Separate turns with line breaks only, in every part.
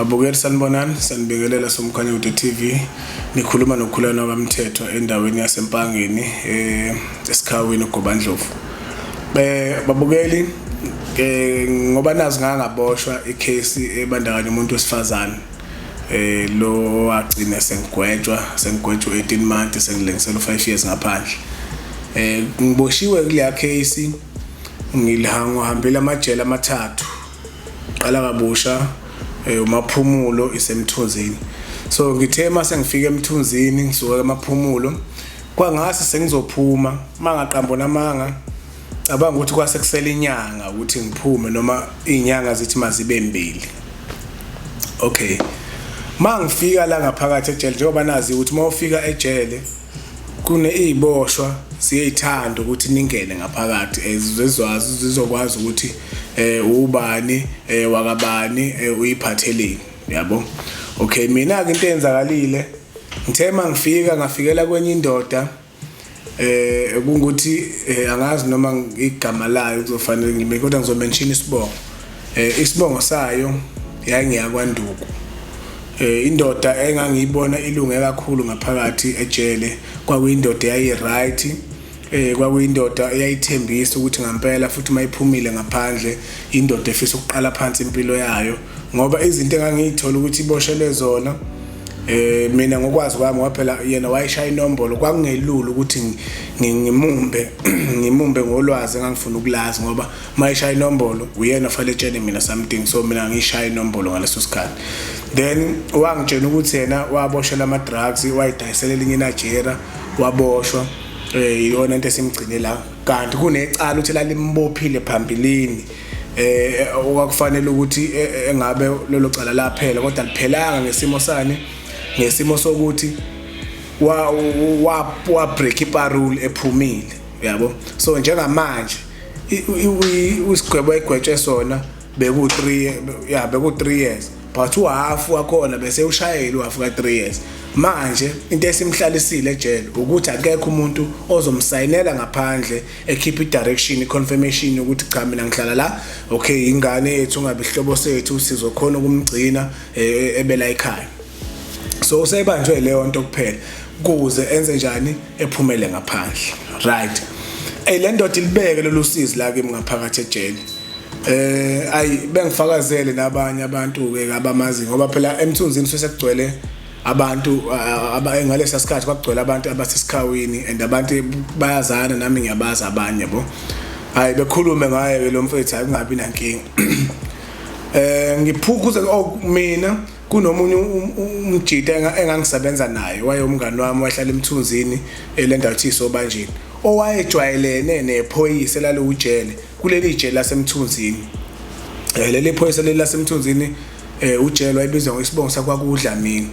Abukeli sanibonani, sanibingelela soMkhanyo TV. Nikhuluma nokhulana kaMthetho endaweni yaseMpangeni eSikhawini uGobandlovu. Babukeli ngoba nazi ngaboshwa icase ebandakanya umuntu wesifazane lo wagcina sengigwetshwa 18 months sengilengisela 5 years ngaphandle. Ngiboshiwe kule case ngihambile amajele amathathu. Qala kabusha uMaphumulo isemthunzini. So ngithe mase ngifika emthunzini ngisuka eMaphumulo kwangase sengizophuma mangaqambo namanga abanga ukuthi kwase kusela inyanga ukuthi ngiphume noma inyanga zithi mazibe mbili. Okay, mangifika la ngaphakathi ejele njengoba nazi ukuthi mawufika ejele kune iziboshwa siyayithanda ukuthi ningene ngaphakathi zizokwazi ukuthi ubani wakabani uyiphatheleni, yabo. Okay, mina ke into enzakalile ngithema ngafikela kwenye indoda kungukuthi angazi noma igama layo kuzofanele ngime kodwa ngizomention isibongo. Isibongo sayo yayingiyakwaNduku. Indoda engangiyibona ilunge kakhulu ngaphakathi ejele kwakuyindoda yayi right, kwakuyindoda eyayithembisa ukuthi ngempela futhi mayiphumile ngaphandle indoda efisa ukuqala phansi impilo yayo ngoba izinto engangiyithola ukuthi iboshele zona mina ngokwazi kwami waphela yena wayishaya inombolo kwakungelula ukuthi ngimumbe ngolwazi engangifuna ukulazi ngoba mayishaya inombolo uyena fanele etshene mina something, so mina ngishaya inombolo ngaleso sikhathi. Then wangitshela ukuthi yena waboshela ama drugs wayidayiselela linye eNigeria waboshwa iyona into esimgcine la kanti kunecala ukuthi lalimbophile phambilini okwakufanele ukuthi engabe lelo cala laphela kodwa liphelanga ngesimo sani, ngesimo sokuthi wa break iparole ephumile, yabo. So njengamanje usigwebo egwetshwe sona beku 3 years but uhalf wakhona bese ushayela uhalf ka 3 years. Manje into esimhlalisile ejele ukuthi akekho umuntu ozomsayinela ngaphandle ekhipha idirection iconfirmation ukuthi cha mina ngihlala la, okay, ingane yethu ngabe ihlobo sethu sizokhona ukumgcina ebela ekhaya. So usebanjwe leyo nto kuphela kuze enze njani ephumele ngaphandle, right? Le ndoda ilibeke lolu sizi la kimi ngaphakathi ejele. Ayi bengifakazele nabanye abantu ke abamazi ngoba phela emthunzini sesekugcwele abantu ngalesa sikhathi kwagcwele abantu abasesikhawini and abantu bayazana nami ngiyabaza abanye, yabo. Hayi bekhulume ngaye lo mfethu akungabi nankinga. Ngiphukuze mina kunomunye umjita engangisebenza naye wayomngani wami wahlala emthunzini elendawo ethi Sobanjini owayejwayelene nephoyisa lalo ujele kuleli jele lasemthunzini. Leli phoyisa leli lasemthunzini ujele wayibizwa ngesibongo sakwaKudlamini.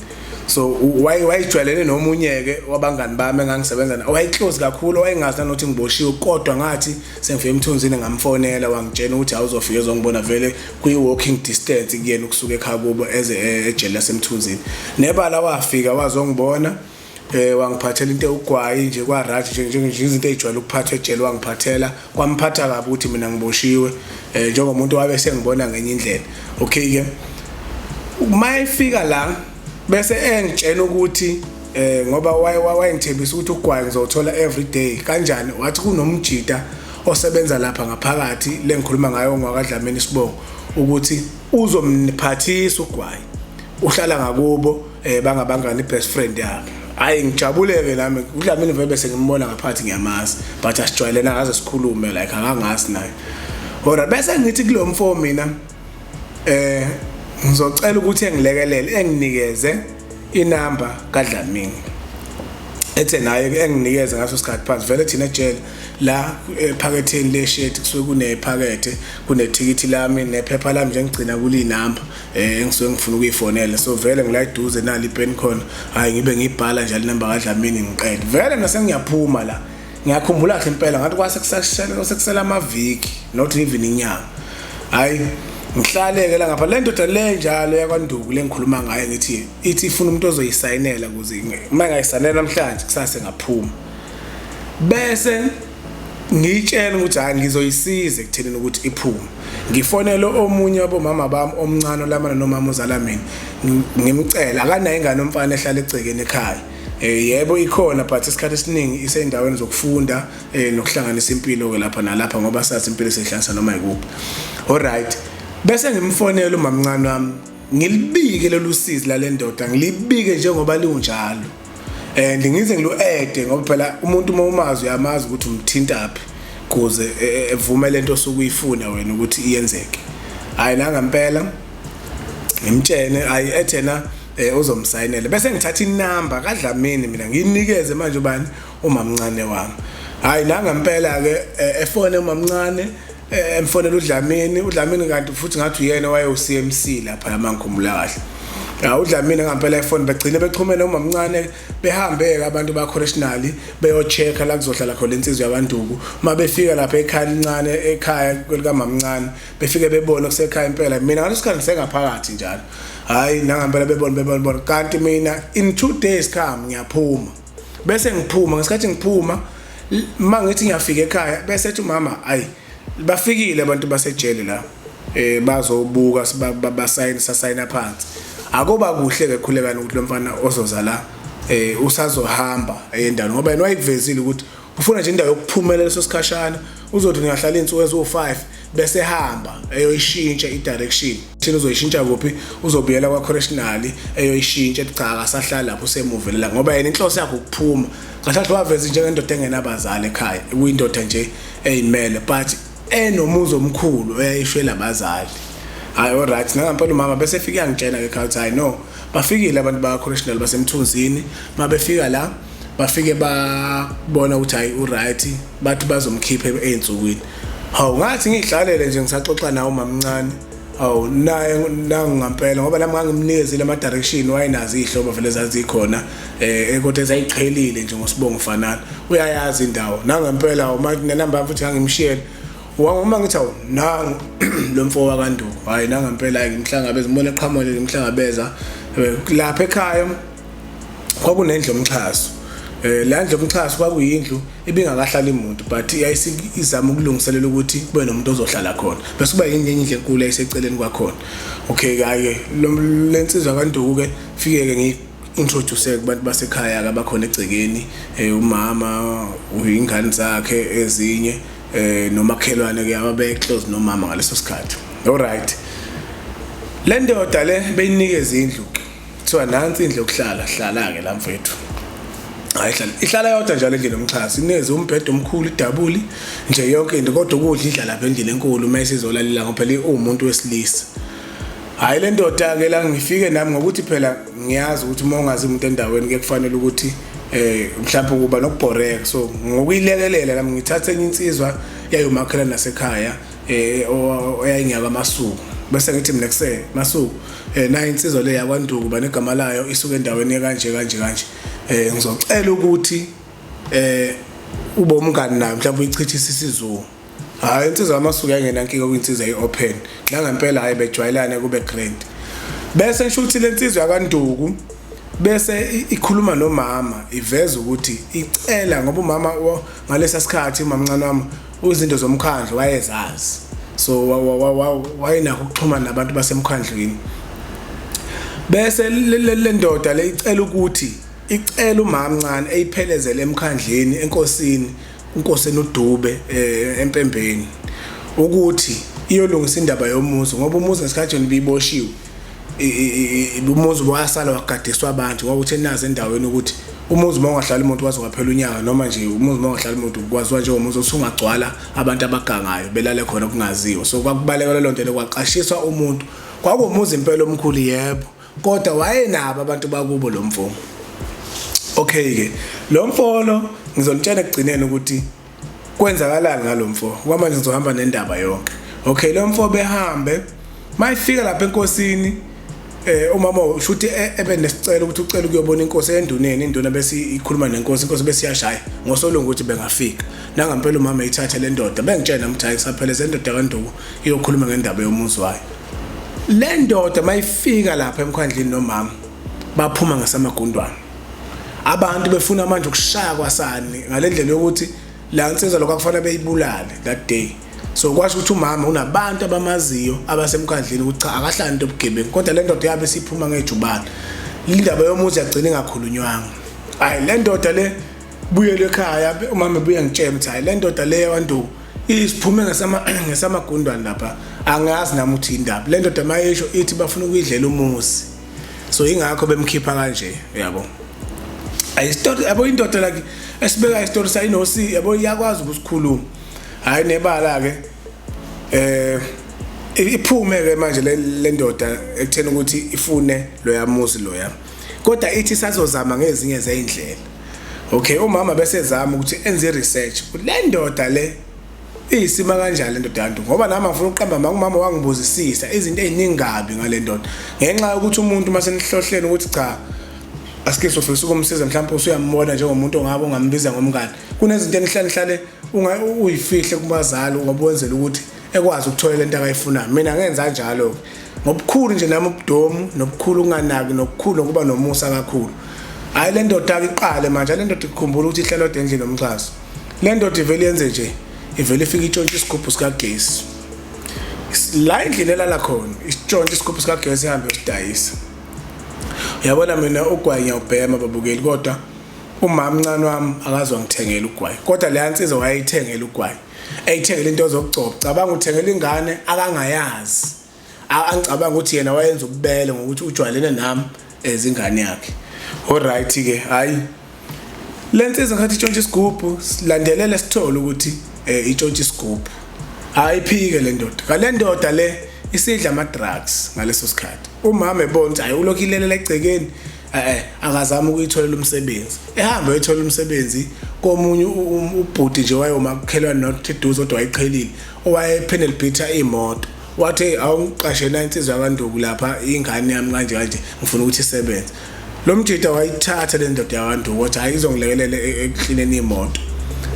So wayijwayelene nomunye ke wabangani bami engangisebenza naye wayiclose kakhulu wayengazi nokuthi ngiboshiwe kodwa ngathi sengifike emthunzini ngamfonela wangitshela ukuthi awuzofika ezongibona vele kwi walking distance kuyena ukusuka ekhaya kubo ejele lasemthunzini. Nebala wafika wazongibona wangiphathela into ugwayi nje kwa right nje izinto ezijwayele ukuphathwa ejele wangiphathela kwamphatha kabi ukuthi mina ngiboshiwe njengomuntu wabe sengibona ngenye indlela. Okay ke mayifika la bese engitshela ukuthi ngoba wayengithembisa ukuthi ugwayi ngizothola every day kanjani wathi kunomjita osebenza lapha ngaphakathi lengikhuluma ngayo ngwakadlamini isibongo ukuthi uzomphathisa ugwayi uhlala ngakubo bangabangani best friend yakhe. Hayi ngijabuleke nami uDlamini vele bese ngimbona ngaphathi ngiyamazi but asijwayelena ngaze sikhulume like akangasi naye. Ora bese ngithi kulo mfo mina ngizocela ukuthi engilekelele enginikeze inamba kaDlamini ethe naye enginikeze ngaso sikhathi phansi vele thina ejele la ephaketheni leshethi kusuke kunephakethe kunethikithi lami nephepha lami nje ngigcina kuli inamba engisuke ngifuna ukuyifonela. So vele ngila eduze nali pen khona hayi ngibe ngibhala njalo inamba kaDlamini ngiqede vele nase ngiyaphuma la ngiyakhumbula kahle impela ngathi kwasekusela amaviki not even inyanga. Hayi ngihlaleke la ngapha le ndoda le njalo yakwaNduku lengikhuluma ngayo ngithi ithi ifuna umuntu ozoyisayinela ukuze mangayisayinela namhlanje kusase ngaphuma. Bese ngitshela ukuthi hayi ngizoyisiza ekuthenini ukuthi iphume. Ngifonele omunye wabomama bami omncane olamana nomama ozala mina. Ngimcela akanayo ingane omfana ehlala egcekeni ekhaya. Yebo ikhona but isikhathi esiningi isendaweni zokufunda nokuhlanganisa impilo ke lapha nalapha ngoba sathi impilo sehlanganisa noma ikuphi. Alright. Bese ngimfonela umamncane wami ngilibike lolu sizi lale ndoda ngilibike njengoba linjalo. Ngize ngilu-ede ngoba phela umuntu uma umazi uyamazi ukuthi umthintaphi kuze evume lento osukuyifuna wena ukuthi iyenzeke. Hayi la ngempela ngimtshene hayi ethena uzomsayinela bese ngithatha inamba kaDlamini mina ngiyinikeze manje ubani umamncane wami. Hayi la ngempela ke efone umamncane emfonela uDlamini kanti futhi ngathi uyena waye uCMC lapha yamangikhumbula kahle. uDlamini ngempela iphone begcine bexhumene umamncane behambe abantu ba correctional beyochecka la kuzohlala khona insizwe yabanduku mabefika lapha ekhaya lincane ekhaya kwelika mamncane befike bebona kusekhaya impela mina ngalesikhathi ngisengaphakathi njalo hayi nangempela bebona kanti mina in 2 days come ngiyaphuma bese ngiphuma ngesikhathi ngiphuma mangithi ngiyafika ekhaya bese ethi umama hayi bafikile abantu basejele la bazobuka basayina phansi akuba kuhle kekhulekana ukuthi lo mfana ozozala usazohamba endaweni ngoba yena wayikuvezile ukuthi ufuna nje indawo yokuphumelela leso sikhashana uzothi ngiyahlala insuku ezo5 bese ehamba eyoyishintsha idirection thina uzoyishintsha kuphi uzobuyela kwa correctional eyoyishintsha ethi cha akasahlala lapho usemuvelela ngoba yena inhloso yakhe ukuphuma kahle waveza njengendoda engenabazali ekhaya kuyindoda nje eyimele but enomuzo omkhulu eyayishwela abazali. Hayi alright ngempela umama bese efika ngitshena ke ekhaya hayi no bafikile abantu ba correctional basemthunzini mabefika la bafike babona ukuthi hayi uright bathi bazomkhipha einsukwini. Hawu ngathi ngihlalele nje ngisaxoxa nawe umamncane hawu naye ngempela ngoba lami ngangimnikezile ama direction wayenazi ihlobo vele zazikhona kodwa ezayiqhelile nje ngosibongo fanana uyayazi indawo nangempela manje nenamba futhi ngangimshiyela uma ngithi awu nangu lo mfowabo kaNduku hayi nangempela ngimhlangabeza ngibona eqhamuke ngimhlangabeza lapha ekhaya kwakunendlu omxhaso la ndlu omxhaso kwakuyindlu ibingakahlala imuntu but izama ukulungiselela ukuthi kube nomuntu ozohlala khona bese kuba yinye indlu enkulu eseceleni kwakhona. Okay ke lensizwa kaNduku ke fike ke ngi-introduce kubantu basekhaya abakhona egcekeni umama uyingane zakhe ezinye nomakhelwane ke ababe close nomama ngaleso sikhathi. Alright le ndoda le beyinikeza indlu kuthiwa nansi indlu yokuhlala ke la mfethu hayi ihlala yodwa njalo endlini omxhasi ineze umbhedo omkhulu idabuli nje yonke into kodwa ukudla idla lapha endlini enkulu mase izolalela ngophela umuntu wesilisa. Hayi le ndoda ke la ngifike nami ngokuthi phela ngiyazi ukuthi uma ungazi umuntu endaweni ke kufanele ukuthi mhlawumbe kuba nokubhoreka so ngokuyilekelela nami ngithathe enye insizwa yayomakhela nasekhaya oyayingiyaka Masuku bese ngithi mina kuse Masuku na insizwa le yakwaNduku banegama layo isuke endaweni ekanje ngizocela ukuthi ube umngani nami mhlawumbe uyichithisa isizulu. Hayi insizwa yaMasuku yangenankinga kwinsizwa eopen ngangempela hayi bejwayelane kube grand bese ngisho ukuthi lensizwa yakwaNduku bese ikhuluma nomama iveza ukuthi icela ngoba umama ngalesa sikhathi umamncane wami izinto zomkhandlo wayezazi so wayenakho ukuxhumana nabantu basemkhandlweni bese le ndoda le icela ukuthi icela umamncane eyiphelezele emkhandleni enkosini uDube empembeni ukuthi iyolungisa indaba yomuzi ngoba umuzi ngesikhathi nje biboshiwe umuzi wasala wagadiswa abantu ngoba uthi nazi endaweni ukuthi umuzi mongahlala umuntu wazi kwaphela unyaka noma nje umuzi mongahlala umuntu kwaziwa nje umuzi osungagcwala abantu abagangayo belale khona kungaziwa so kwakubalekela lonto lekwaqashiswa umuntu kwakumuzi impela omkhulu yebo kodwa wayenabo abantu bakubo lo mfono. Okay ke lo mfono ngizolitshela ekugcineni ukuthi kwenzakalani ngalomfo kwamanje ngizohamba nendaba yonke. Okay lo mfo behambe mayifika lapha enkosini umama ushuthi ebenesicelo ukuthi ucela ukuyobona inkosi enduneni induna bese ikhuluma nenkosi inkosi bese iyashaya ngosolungu ukuthi bengafika nangempela umama ithatha le ndoda bengitshela namthayi sapheleze indoda kaNduku iyokhuluma ngendaba yomuzi wayo. Le ndoda mayifika lapha emkhandleni nomama baphuma ngasamagundwane abantu befuna manje ukushaya kwasani ngalendlela yokuthi la insizwa lokho akufanele beyibulale that day. So kwasho ukuthi umama unabantu abamaziyo abasemkhandleni ukuthi cha akahlali into obugebengu kodwa le ndoda yabe siphuma ngejubane. Indaba yomuzi yagcina engakhulunywanga. Hayi le ndoda le buyele ekhaya umama buye ngitshela ukuthi hayi le ndoda le yabantu isiphume ngesamagundwane lapha angazi nami uthi indaba. Le ndoda mayisho ithi bafuna ukuyidlela umuzi. So ingakho bemkhipha kanje yabo. Ayi story yabo indoda like esibeka istory sayinosi yabo iyakwazi ukusikhuluma. Hayi nebala ke iphume ke manje le ndoda ekuthena ukuthi ifune lo yamuzi lo yami. Kodwa ithi sazozama ngezinye zeindlela. Okay umama bese zama ukuthi enze research ukuthi le ndoda le isima kanjani le ndoda yantu ngoba nami ngifuna uqamba umama wangibuzisisa izinto eziningabi ngale ndoda ngenxa ukuthi umuntu mase nihlohlene ukuthi cha asike sofisa ukumsiza mhlawumbe usuyambona njengomuntu ongabe ungambiza ngomngane kunezinto enihlale uyifihle kubazali ungabonzela ukuthi ekwazi ukuthola lento akayifuna. Mina ngenza njalo ngobukhulu nje nami ubudomu nobukhulu unganaki nobukhulu ngokuba nomusa kakhulu. Hayi le ndoda iqale manje le ndoda ikukhumbula ukuthi ihlelo endlini nomxhaso. Le ndoda ivele yenze nje ivele ifika itshontsha isigubhu sika gesi la endlini elala khona isitshontsha isigubhu sika gesi ihambe usidayisa. Uyabona mina ugwayi ngiyawubhema babukeli kodwa umama mncane wami akazwa ngithengela ugwayi kodwa le yansizwa wayeyithengela ugwayi eyithengela into zokugcoba. Cabanga uthengela ingane akangayazi angicabanga ukuthi yena wayenza ububele ngokuthi ujwayelene nami ezingane yakhe. Alright ke hayi le nsizwa ngathi itshontsha isigubhu silandelele sithola ukuthi itshontsha isigubhu ayiphike le ndoda. Ngale ndoda le isidla ama drugs ngaleso sikhathi. Umama ebona hayi ulokhu ilelela egcekeni akazama ukuyitholela umsebenzi. Ehamba uyithola umsebenzi komunye ubhuti nje wayemakhelwane nothi eduze kodwa wayiqhelile owayepanel beater imoto. Wathi awungiqashe la insizwa yakanduku lapha ingane yami kanje kanje ngifuna ukuthi isebenze. Lo mjida wayithatha le ndoda yakanduku wathi ayizongilekelela eklineni imoto.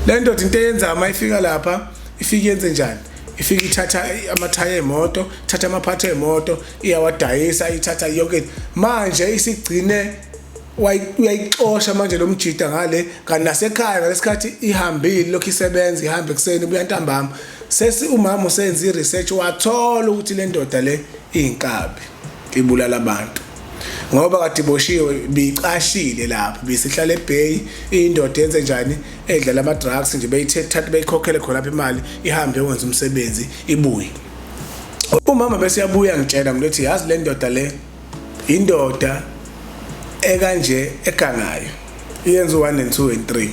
Le ndoda into eyenza ama ifika lapha ifika yenze njani? Ifika ithatha amathaya emoto, thatha amaphatha emoto, iyawadayisa, ithatha yonke. Manje isigcine uyayixosha manje lo mjida ngale kanti nasekhaya ngalesikhathi ihambile lokho isebenza ihamba ekseni buya ntambama. Sesi umama usenza iresearch wathola ukuthi le ndoda le inkabi ibulala abantu. Ngoba kade boshiwe bicashile lapha bisihlala eBay indoda yenze njani edlala ama drugs nje beyithatha beyikhokhele khona lapha imali ihambe yenza umsebenzi ibuye. Umama bese yabuya ngitshela mina ukuthi yazi le ndoda le indoda ekanje egangayo iyenza 1 and 2 and 3.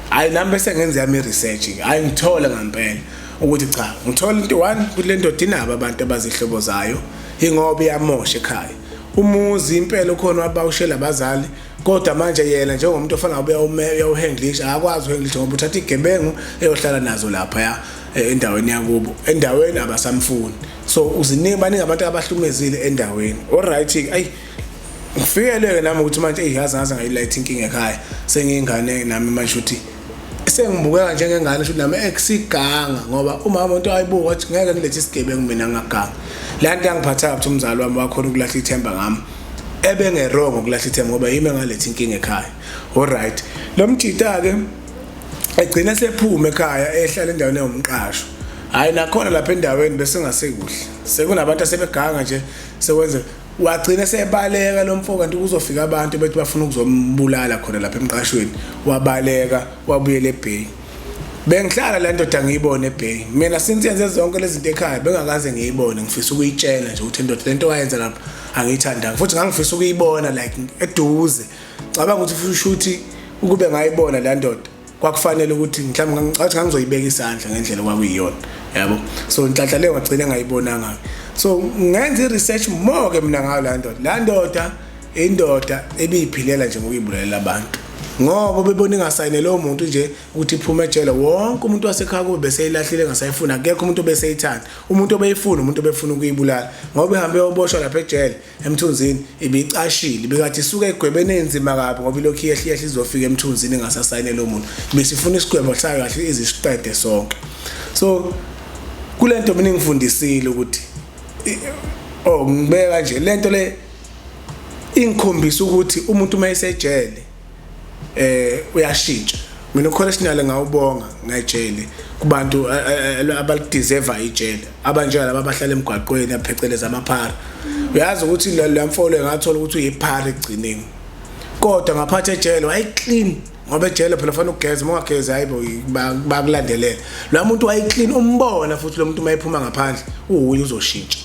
Hayi nami bese ngenza yami research hayi ngithola ngempela ukuthi cha ngithola into 1 ukuthi le ndoda inabo abantu abazihlobo zayo ingoba iyamosha ekhaya. Umuzi impela ukhona wabawushela abazali kodwa manje yena njengomuntu ofana ubuya uyawuhandlisha akwazi ukuhandlisha ngoba uthatha igebengu eyohlala nazo lapha endaweni yakubo endaweni abasamfuni. So uziningi baningi abantu abahlumezile endaweni. Alright ayi ngifikeleke nami ukuthi manje yazi ngayilayitha inkinga ekhaya sengingane nami manje uthi sengibukeka njengengane shothi nami exisiganga ngoba umama umuntu ayibuka wathi ngeke ngilethe isigebengu mina ngaganga. La nto yangiphatha ukuthi umzali wami wakhona ukulahla ithemba ngami ebengewrong ukulahla ithemba ngoba yimi engalethe inkinga ekhaya. Alright lo mjida ke egcina sephume ekhaya ehlala endaweni yomqasho. Hayi nakhona lapha endaweni bese ngasekuhle sekunabantu asebeganga nje sekwenze wagcina sebaleka lo mfo kanti kuzofika abantu bethi bafuna ukuzombulala khona lapha emqashweni wabaleka wabuyela eBay. Bengihlala la ndoda ngiyibone eBay mina since yenze zonke lezi zinto ekhaya bengakaze ngiyibone ngifisa ukuyitshela nje ukuthi ndoda lento wayenza lapha angiyithandanga futhi ngangifisa ukuyibona like eduze. Cabanga ukuthi ushuthi ukube ngayibona la ndoda kwakufanele ukuthi mhlawumbe ngicathi ngizoyibeka isandla ngendlela kwakuyiyona yabo. So inhlanhla leyo ngagcina ngayibonanga. So ngenza iresearch more ke mina ngayo la ndoda. La ndoda indoda ebiyiphilela nje ngokuyibulela abantu ngoba bebona ingasayine lo muntu nje ukuthi iphume ejele wonke umuntu wasekhaya kube bese ilahlile ngasayifuna akekho umuntu obeseyithanda umuntu obeyifuna umuntu obefuna ukuyibulala ngoba ihambe yoboshwa lapha ejele emthunzini ibicashile ibikathi isuka egwebeni enzima kabi ngoba ilokhu iyehla izofika emthunzini ngasasayine lo muntu besifuna isigwebo sayo kahle izisiqede sonke. So kulento mina ngifundisile ukuthi ngibeka nje lento le ingikhombisa ukuthi umuntu mayesejele uyashintsha mina uCollection ngawubonga ngejele kubantu abalideserve ijele abanjalo abahlala emgwaqweni apheceleza amaphara. Uyazi ukuthi la mfolo engathola ukuthi uyiphara egcineni kodwa ngaphathe ejele wayiclean ngoba ejele phela ufana ugeze ungagezi hayibo bakulandelela lo muntu wayiclean umbona futhi lo muntu mayiphuma ngaphandle uhuye uzoshintsha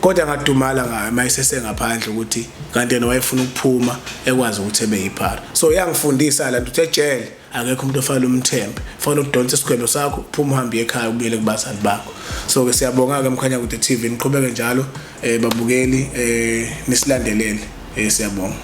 kodwa ngadumala ngayo mayisese ngaphandle ukuthi kanti yena wayefuna ukuphuma ekwazi ukuthi ebeyiphara. So yangifundisa la nto uthi ejele akekho umuntu ofana umthembe ufana ukudonsa isikhwelo sakho uphuma uhambe ekhaya ubuyele kubazali bakho. So ke siyabonga ke Mkhanya Kude TV niqhubeke njalo babukeli nisilandelele siyabonga.